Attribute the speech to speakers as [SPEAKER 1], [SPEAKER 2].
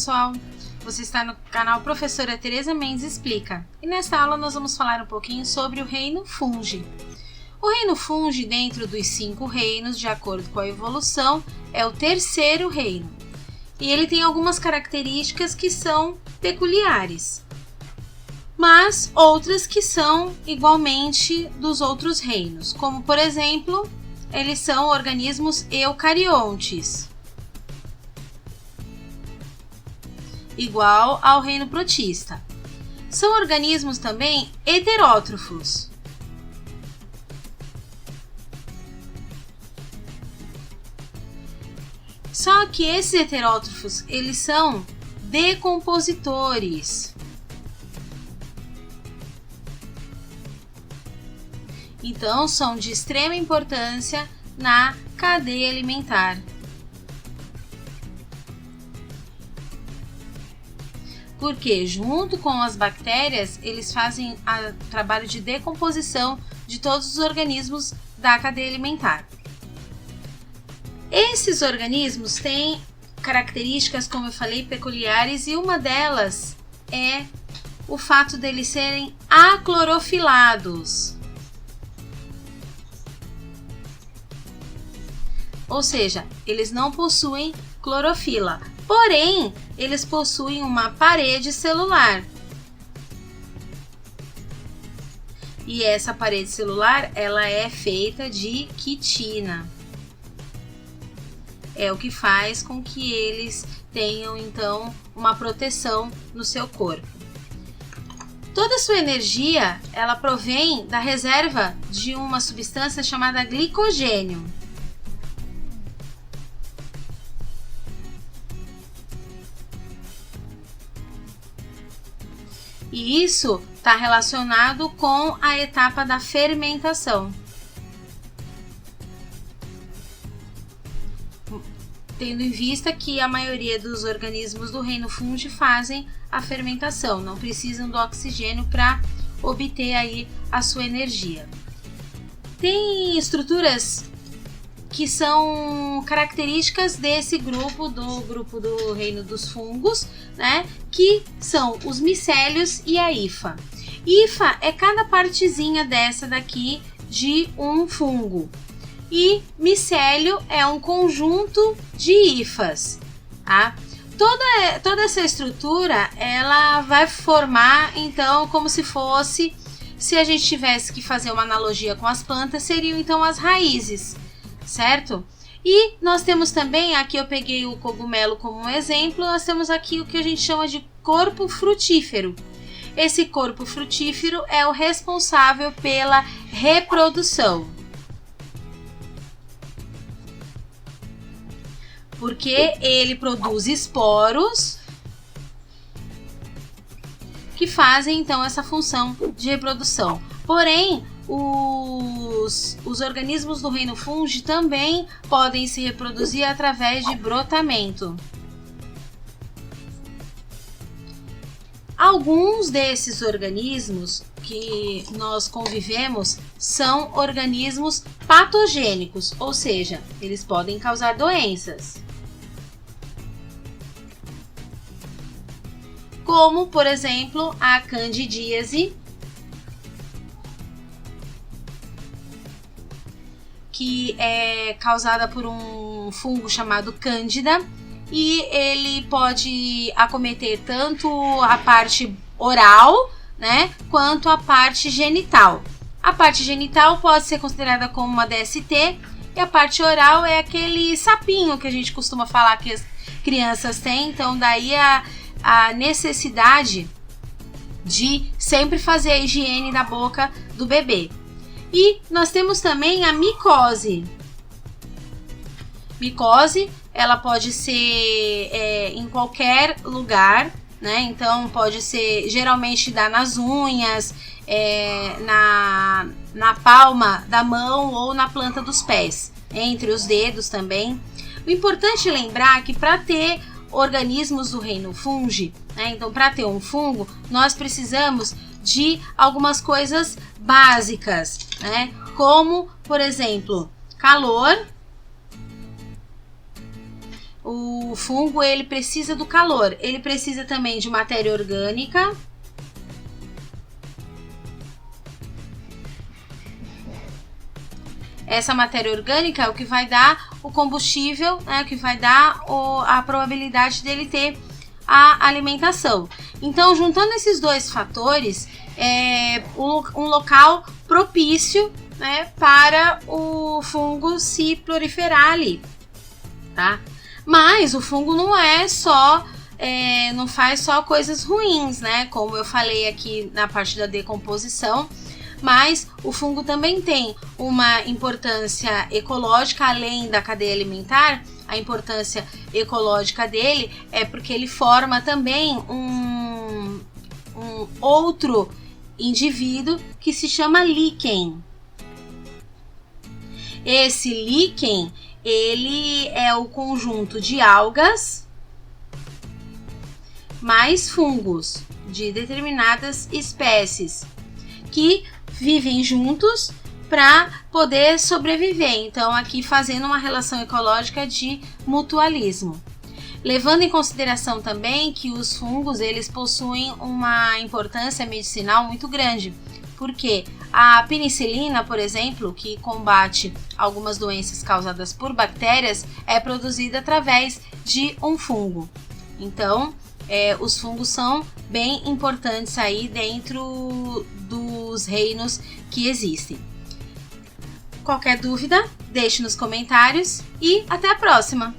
[SPEAKER 1] pessoal, você está no canal Professora Tereza Mendes Explica e nesta aula nós vamos falar um pouquinho sobre o reino Fungi. O reino Fungi, dentro dos 5 reinos, de acordo com a evolução, é o terceiro reino e ele tem algumas características que são peculiares, mas outras que são igualmente dos outros reinos, como por exemplo, eles são organismos eucariontes, igual ao reino protista. São organismos também heterótrofos. Só que esses heterótrofos, eles são decompositores. Então, são de extrema importância na cadeia alimentar. Porque junto com as bactérias, eles fazem o trabalho de decomposição de todos os organismos da cadeia alimentar. Esses organismos têm características, como eu falei, peculiares, e uma delas é o fato deles serem aclorofilados. Ou seja, eles não possuem clorofila, porém, eles possuem uma parede celular. E essa parede celular, ela é feita de quitina. É o que faz com que eles tenham, então, uma proteção no seu corpo. Toda a sua energia, ela provém da reserva de uma substância chamada glicogênio. E isso está relacionado com a etapa da fermentação. Tendo em vista que a maioria dos organismos do reino Fungi fazem a fermentação, não precisam do oxigênio para obter aí a sua energia. Tem estruturas que são características desse grupo do reino dos fungos, né? Que são os micélios e a hifa. Hifa é cada partezinha dessa daqui de um fungo. E micélio é um conjunto de hifas, tá? Toda essa estrutura, ela vai formar, então, como se fosse, se a gente tivesse que fazer uma analogia com as plantas, seriam então as raízes, certo? E nós temos também, aqui eu peguei o cogumelo como um exemplo, nós temos aqui o que a gente chama de corpo frutífero. Esse corpo frutífero é o responsável pela reprodução. Porque ele produz esporos que fazem então essa função de reprodução. Porém, os organismos do reino Fungi também podem se reproduzir através de brotamento. Alguns desses organismos que nós convivemos são organismos patogênicos, ou seja, eles podem causar doenças. Como, por exemplo, a candidíase, que é causada por um fungo chamado Cândida, e ele pode acometer tanto a parte oral, né, quanto a parte genital. A parte genital pode ser considerada como uma DST, e a parte oral é aquele sapinho que a gente costuma falar que as crianças têm, então daí a necessidade de sempre fazer a higiene da boca do bebê. E nós temos também a micose. Micose, ela pode ser em qualquer lugar, né? Então pode ser, geralmente dá nas unhas, na palma da mão ou na planta dos pés, entre os dedos também. O importante é lembrar que para ter organismos do reino Fungi, né? Então para ter um fungo, nós precisamos de algumas coisas básicas, né? Como, por exemplo, calor O fungo ele precisa do calor, ele precisa também de matéria orgânica. Essa matéria orgânica é o que vai dar o combustível, né, o que vai dar a probabilidade dele ter a alimentação. Então, juntando esses dois fatores, é um local propício, né, para o fungo se proliferar ali, tá? Mas o fungo não é só, não faz só coisas ruins, né? Como eu falei aqui na parte da decomposição, mas o fungo também tem uma importância ecológica além da cadeia alimentar. A importância ecológica dele é porque ele forma também um outro indivíduo que se chama líquen. Esse líquen, ele é o conjunto de algas mais fungos de determinadas espécies que vivem juntos para poder sobreviver. Então, aqui fazendo uma relação ecológica de mutualismo. Levando em consideração também que os fungos eles possuem uma importância medicinal muito grande. Porque a penicilina, por exemplo, que combate algumas doenças causadas por bactérias, é produzida através de um fungo. Então, os fungos são bem importantes aí dentro dos reinos que existem. Qualquer dúvida, deixe nos comentários e até a próxima!